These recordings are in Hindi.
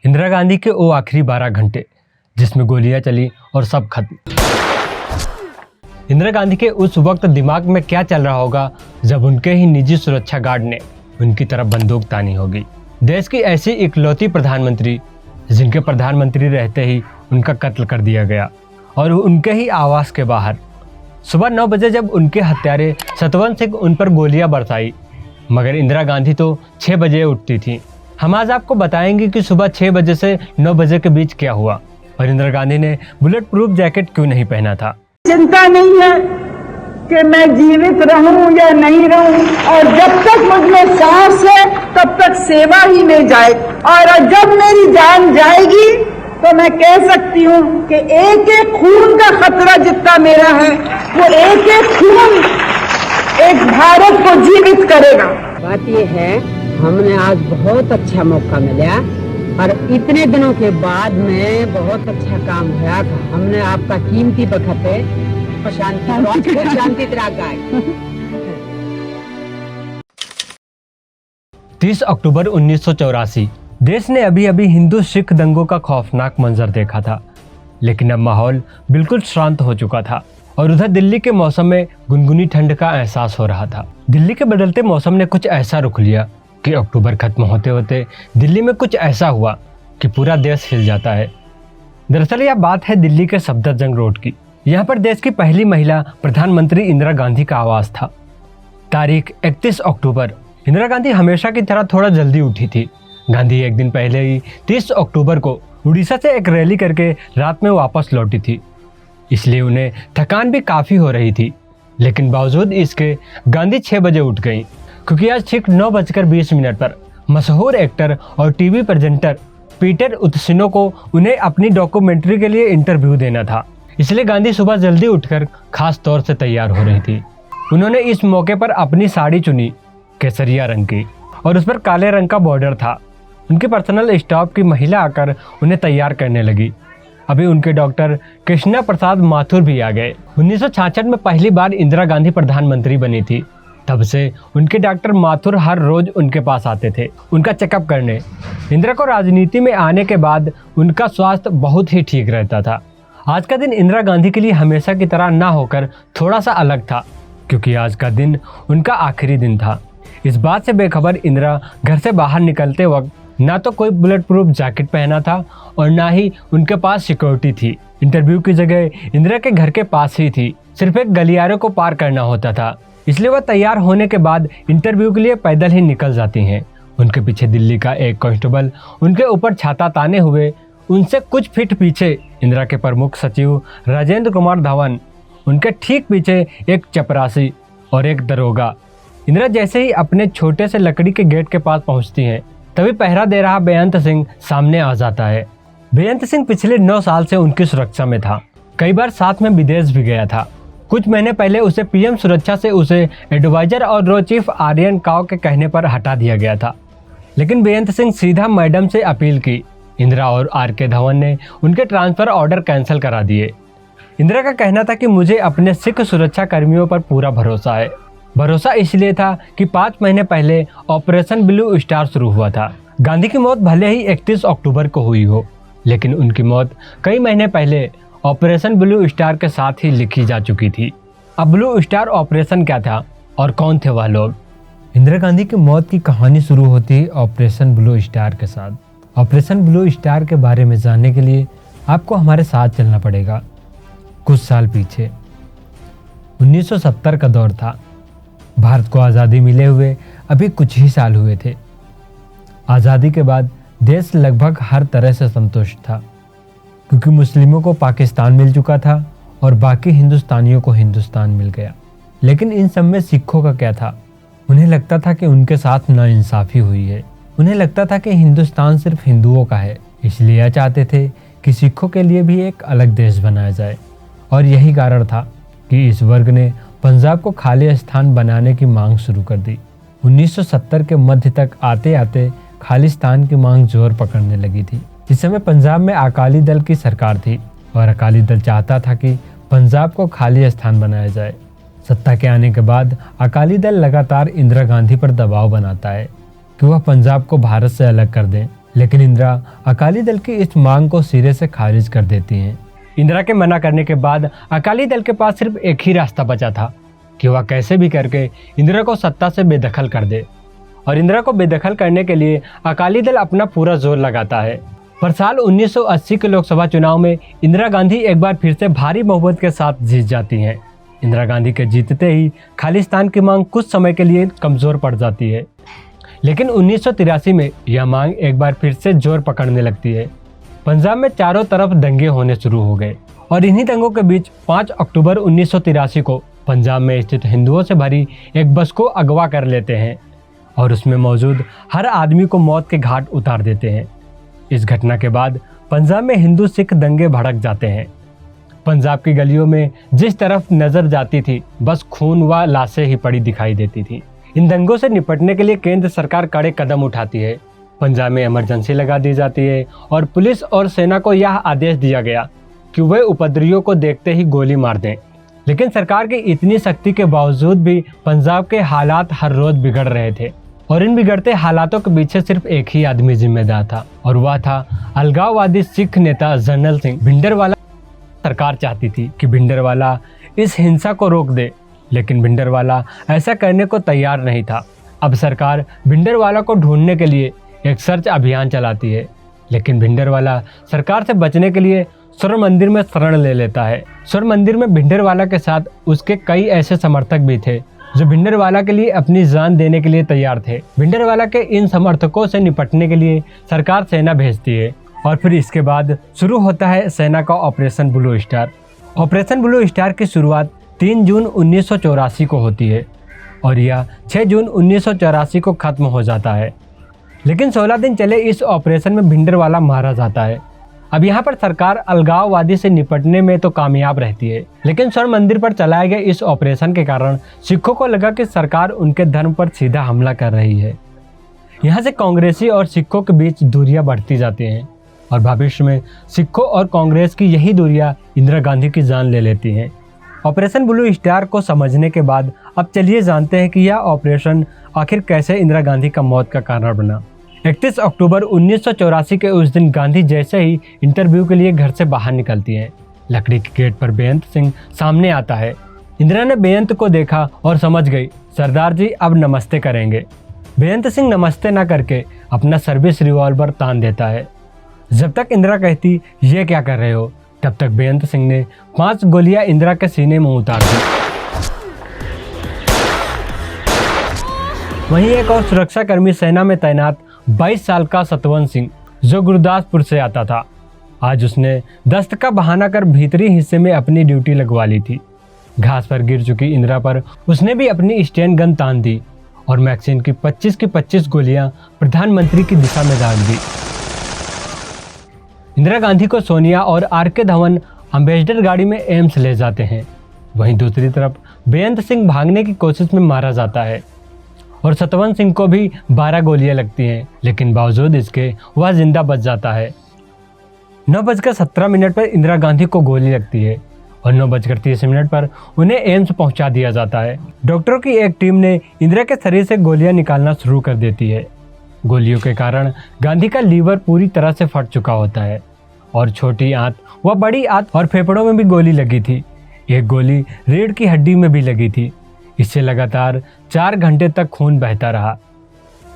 इंदिरा गांधी के वो आखिरी 12 घंटे जिसमें गोलियां चली और सब खत्म। इंदिरा गांधी के उस वक्त दिमाग में क्या चल रहा होगा जब उनके ही निजी सुरक्षा गार्ड ने उनकी तरफ बंदूक तानी होगी। देश की ऐसी इकलौती प्रधानमंत्री जिनके प्रधानमंत्री रहते ही उनका कत्ल कर दिया गया और उनके ही आवास के बाहर सुबह 9 बजे जब उनके हत्यारे सतवंत सिंह उन पर गोलियां बरसाई, मगर इंदिरा गांधी तो 6 बजे उठती थी। हम आज आपको बताएंगे कि सुबह 6 बजे से 9 बजे के बीच क्या हुआ और इंदिरा गांधी ने बुलेट प्रूफ जैकेट क्यों नहीं पहना था। चिंता नहीं है कि मैं जीवित रहूं या नहीं रहूं, और जब तक मुझमें सांस है तब तक सेवा ही में जाए, और जब मेरी जान जाएगी तो मैं कह सकती हूँ कि एक एक खून का खतरा जितना मेरा है वो एक एक खून एक भारत को जीवित करेगा। बात ये है, हमने आज बहुत अच्छा मौका मिला और इतने दिनों के बाद में बहुत अच्छा काम हुआ। हमने आपका कीमती वक्त है शांति तरह 30 अक्टूबर 1984 देश ने अभी अभी हिंदू सिख दंगों का खौफनाक मंजर देखा था, लेकिन अब माहौल बिल्कुल शांत हो चुका था और उधर दिल्ली के मौसम में गुनगुनी ठंड का एहसास हो रहा था। दिल्ली के बदलते मौसम ने कुछ ऐसा रुख लिया कि अक्टूबर खत्म होते होते दिल्ली में कुछ ऐसा हुआ कि पूरा देश हिल जाता है। दरअसल यह बात है दिल्ली के सफदरजंग रोड की। यहाँ पर देश की पहली महिला प्रधानमंत्री इंदिरा गांधी का आवास था। तारीख 31 अक्टूबर। इंदिरा गांधी हमेशा की तरह थोड़ा जल्दी उठी थी। गांधी एक दिन पहले ही 30 अक्टूबर को उड़ीसा से एक रैली करके रात में वापस लौटी थी, इसलिए उन्हें थकान भी काफ़ी हो रही थी। लेकिन बावजूद इसके गांधी 6 बजे उठ गई, क्योंकि आज ठीक 9:20 पर मशहूर एक्टर और टीवी प्रेजेंटर पीटर उत्सिनो को उन्हें अपनी डॉक्यूमेंट्री के लिए इंटरव्यू देना था। इसलिए गांधी सुबह जल्दी उठकर खास तौर से तैयार हो रही थी। उन्होंने इस मौके पर अपनी साड़ी चुनी केसरिया रंग की और उस पर काले रंग का बॉर्डर था। उनके पर्सनल स्टाफ की महिला आकर उन्हें तैयार करने लगी। अभी उनके डॉक्टर कृष्णा प्रसाद माथुर भी आ गए। 1966 में पहली बार इंदिरा गांधी प्रधानमंत्री बनी थी। तब से उनके डॉक्टर माथुर हर रोज उनके पास आते थे उनका चेकअप करने। इंदिरा को राजनीति में आने के बाद उनका स्वास्थ्य बहुत ही ठीक रहता था। आज का दिन इंदिरा गांधी के लिए हमेशा की तरह ना होकर थोड़ा सा अलग था, क्योंकि आज का दिन उनका आखिरी दिन था। इस बात से बेखबर इंदिरा घर से बाहर निकलते वक्त ना तो कोई बुलेट प्रूफ जैकेट पहना था और ना ही उनके पास सिक्योरिटी थी। इंटरव्यू की जगह इंदिरा के घर के पास ही थी, सिर्फ एक गलियारे को पार करना होता था। इसलिए वह तैयार होने के बाद इंटरव्यू के लिए पैदल ही निकल जाती हैं। उनके पीछे दिल्ली का एक कांस्टेबल उनके ऊपर छाता ताने हुए, उनसे कुछ फीट पीछे इंदिरा के प्रमुख सचिव राजेंद्र कुमार धवन, उनके ठीक पीछे एक चपरासी और एक दरोगा। इंदिरा जैसे ही अपने छोटे से लकड़ी के गेट के पास पहुंचती हैं, तभी पहरा दे रहा बेअंत सिंह सामने आ जाता है। बेअंत सिंह पिछले 9 साल से उनकी सुरक्षा में था। कई बार साथ में विदेश भी गया था। कुछ महीने पहले उसे पीएम सुरक्षा से उसे एडवाइजर और रो चीफ आर्यन काव के कहने पर हटा दिया गया था, लेकिन बेअंत सिंह सीधा मैडम से अपील की। इंदिरा और आर.के. धवन ने उनके ट्रांसफर ऑर्डर कैंसिल करा दिए। इंदिरा का कहना था कि मुझे अपने सिख सुरक्षा कर्मियों पर पूरा भरोसा है। भरोसा इसलिए था कि 5 महीने पहले ऑपरेशन ब्लू स्टार शुरू हुआ था। गांधी की मौत भले ही 31 अक्टूबर को हुई हो, लेकिन उनकी मौत कई महीने पहले ऑपरेशन ब्लू स्टार के साथ ही लिखी जा चुकी थी। अब ब्लू स्टार ऑपरेशन क्या था और कौन थे वह लोग? इंदिरा गांधी की मौत की कहानी शुरू होती ऑपरेशन ब्लू स्टार के साथ। ऑपरेशन ब्लू स्टार के बारे में जानने के लिए आपको हमारे साथ चलना पड़ेगा कुछ साल पीछे। 1970 का दौर था। भारत को आज़ादी मिले हुए अभी कुछ ही साल हुए थे। आज़ादी के बाद देश लगभग हर तरह से संतुष्ट था, क्योंकि मुस्लिमों को पाकिस्तान मिल चुका था और बाकी हिंदुस्तानियों को हिंदुस्तान मिल गया। लेकिन इन सब में सिखों का क्या था? उन्हें लगता था कि उनके साथ नाइंसाफ़ी हुई है। उन्हें लगता था कि हिंदुस्तान सिर्फ हिंदुओं का है, इसलिए यह चाहते थे कि सिखों के लिए भी एक अलग देश बनाया जाए। और यही कारण था कि इस वर्ग ने पंजाब को खाली स्थान बनाने की मांग शुरू कर दी। 1970 के मध्य तक आते आते खालिस्तान की मांग जोर पकड़ने लगी थी। इस समय पंजाब में अकाली दल की सरकार थी और अकाली दल चाहता था कि पंजाब को खाली स्थान बनाया जाए। सत्ता के आने के बाद अकाली दल लगातार इंदिरा गांधी पर दबाव बनाता है कि वह पंजाब को भारत से अलग कर दें, लेकिन इंदिरा अकाली दल की इस मांग को सिरे से खारिज कर देती हैं। इंदिरा के मना करने के बाद अकाली दल के पास सिर्फ एक ही रास्ता बचा था कि वह कैसे भी करके इंदिरा को सत्ता से बेदखल कर दे। और इंदिरा को बेदखल करने के लिए अकाली दल अपना पूरा जोर लगाता है। पर साल 1980 के लोकसभा चुनाव में इंदिरा गांधी एक बार फिर से भारी बहुमत के साथ जीत जाती हैं। इंदिरा गांधी के जीतते ही खालिस्तान की मांग कुछ समय के लिए कमज़ोर पड़ जाती है, लेकिन 1983 में यह मांग एक बार फिर से जोर पकड़ने लगती है। पंजाब में चारों तरफ दंगे होने शुरू हो गए और इन्हीं दंगों के बीच 5 अक्टूबर 1983 को पंजाब में स्थित हिंदुओं से भरी एक बस को अगवा कर लेते हैं और उसमें मौजूद हर आदमी को मौत के घाट उतार देते हैं। इस घटना के बाद पंजाब में हिंदू सिख दंगे भड़क जाते हैं। पंजाब की गलियों में जिस तरफ नजर जाती थी बस खून व लाशें ही पड़ी दिखाई देती थी। इन दंगों से निपटने के लिए केंद्र सरकार कड़े कदम उठाती है। पंजाब में इमरजेंसी लगा दी जाती है और पुलिस और सेना को यह आदेश दिया गया कि वे उपद्रवियों को देखते ही गोली मार दें। लेकिन सरकार की इतनी सख्ती के बावजूद भी पंजाब के हालात हर रोज बिगड़ रहे थे और इन बिगड़ते हालातों के पीछे सिर्फ एक ही आदमी जिम्मेदार था और वह था अलगाववादी सिख नेता जनरल सिंह भिंडरवाला। सरकार चाहती थी कि भिंडरवाला इस हिंसा को रोक दे, लेकिन भिंडरवाला ऐसा करने को तैयार नहीं था। अब सरकार भिंडरवाला को ढूंढने के लिए एक सर्च अभियान चलाती है, लेकिन भिंडरवाला सरकार से बचने के लिए स्वर्ण मंदिर में शरण ले लेता है। स्वर्ण मंदिर में भिंडरवाला के साथ उसके कई ऐसे समर्थक भी थे जो भिंडरवाला के लिए अपनी जान देने के लिए तैयार थे। भिंडरवाला के इन समर्थकों से निपटने के लिए सरकार सेना भेजती है और फिर इसके बाद शुरू होता है सेना का operation blue star. Operation blue star की शुरुआत 3 जून 1984 को होती है और यह 6 जून 1984 को खत्म हो जाता है। लेकिन 16 दिन चले इस ऑपरेशन में भिंडरवाला मारा जाता है। अब यहाँ पर सरकार अलगाववादी से निपटने में तो कामयाब रहती है, लेकिन स्वर्ण मंदिर पर चलाए गए इस ऑपरेशन के कारण सिखों को लगा कि सरकार उनके धर्म पर सीधा हमला कर रही है। यहाँ से कांग्रेसी और सिखों के बीच दूरियां बढ़ती जाती हैं और भविष्य में सिखों और कांग्रेस की यही दूरियां इंदिरा गांधी की जान ले लेती हैं। ऑपरेशन ब्लू स्टार को समझने के बाद अब चलिए जानते हैं कि यह ऑपरेशन आखिर कैसे इंदिरा गांधी का मौत का कारण बना। 31 अक्टूबर 1984 के उस दिन गांधी जैसे ही इंटरव्यू के लिए घर से बाहर निकलती हैं, लकड़ी के गेट पर बेअंत सिंह सामने आता है। इंदिरा ने बेअंत को देखा और समझ गई सरदार जी अब नमस्ते करेंगे। बेअंत सिंह नमस्ते न करके अपना सर्विस रिवॉल्वर तान देता है। जब तक इंदिरा कहती ये क्या कर रहे हो, तब तक बेअंत सिंह ने 5 गोलियां इंदिरा के सीने में उतार दी। वहीं एक और सुरक्षाकर्मी सेना में तैनात 22 साल का सतवंत सिंह जो गुरदासपुर से आता था, आज उसने दस्त का बहाना कर भीतरी हिस्से में अपनी ड्यूटी लगवा ली थी। घास पर गिर चुकी इंदिरा पर उसने भी अपनी स्टेन गन तान दी और मैगजीन की 25 गोलियां प्रधानमंत्री की दिशा में दाग दी। इंदिरा गांधी को सोनिया और आर.के. धवन अम्बेसडर गाड़ी में एम्स ले जाते हैं। वहीं दूसरी तरफ बेअंत सिंह भागने की कोशिश में मारा जाता है और सतवंत सिंह को भी 12 गोलियां लगती हैं, लेकिन बावजूद इसके वह जिंदा बच जाता है। 9:17 पर इंदिरा गांधी को गोली लगती है और 9:30 पर उन्हें एम्स पहुंचा दिया जाता है। डॉक्टरों की एक टीम ने इंदिरा के शरीर से गोलियां निकालना शुरू कर देती है। गोलियों के कारण गांधी का लीवर पूरी तरह से फट चुका होता है और छोटी आंत व बड़ी आंत और फेफड़ों में भी गोली लगी थी। एक गोली रीढ़ की हड्डी में भी लगी थी। इससे लगातार 4 घंटे तक खून बहता रहा।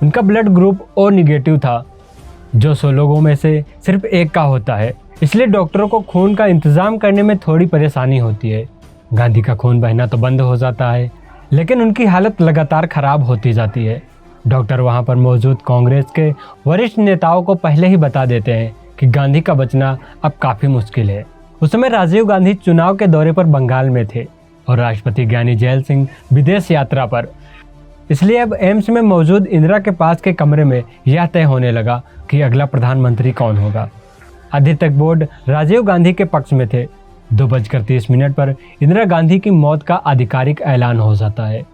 उनका ब्लड ग्रुप ओ नेगेटिव था, जो 100 लोगों में से सिर्फ एक का होता है, इसलिए डॉक्टरों को खून का इंतजाम करने में थोड़ी परेशानी होती है। गांधी का खून बहना तो बंद हो जाता है, लेकिन उनकी हालत लगातार खराब होती जाती है। डॉक्टर वहां पर मौजूद कांग्रेस के वरिष्ठ नेताओं को पहले ही बता देते हैं कि गांधी का बचना अब काफ़ी मुश्किल है। उस समय राजीव गांधी चुनाव के दौरे पर बंगाल में थे और राष्ट्रपति ज्ञानी जैल सिंह विदेश यात्रा पर, इसलिए अब एम्स में मौजूद इंदिरा के पास के कमरे में यह तय होने लगा कि अगला प्रधानमंत्री कौन होगा। अभी तक बोर्ड राजीव गांधी के पक्ष में थे। 2:30 पर इंदिरा गांधी की मौत का आधिकारिक ऐलान हो जाता है।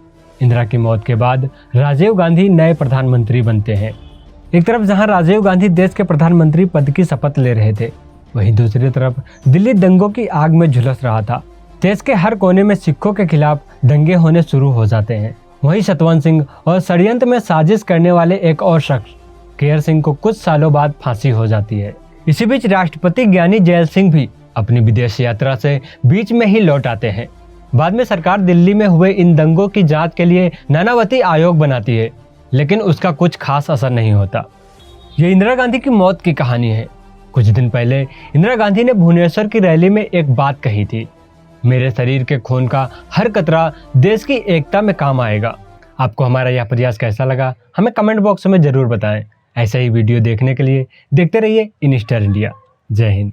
इंदिरा की मौत के बाद राजीव गांधी नए प्रधानमंत्री बनते हैं। एक तरफ जहां राजीव गांधी देश के प्रधानमंत्री पद की शपथ ले रहे थे, वहीं दूसरी तरफ दिल्ली दंगों की आग में झुलस रहा था। देश के हर कोने में सिखों के खिलाफ दंगे होने शुरू हो जाते हैं। वहीं सतवंत सिंह और षड्यंत्र में साजिश करने वाले एक और शख्स केयर सिंह को कुछ सालों बाद फांसी हो जाती है। इसी बीच राष्ट्रपति ज्ञानी जैल सिंह भी अपनी विदेश यात्रा से बीच में ही लौट आते हैं। बाद में सरकार दिल्ली में हुए इन दंगों की जांच के लिए नानावती आयोग बनाती है, लेकिन उसका कुछ खास असर नहीं होता। ये इंदिरा गांधी की मौत की कहानी है। कुछ दिन पहले इंदिरा गांधी ने भुवनेश्वर की रैली में एक बात कही थी, मेरे शरीर के खून का हर कतरा देश की एकता में काम आएगा। आपको हमारा यह प्रयास कैसा लगा हमें कमेंट बॉक्स में ज़रूर बताएं। ऐसा ही वीडियो देखने के लिए देखते रहिए इन स्टार इंडिया। जय हिंद।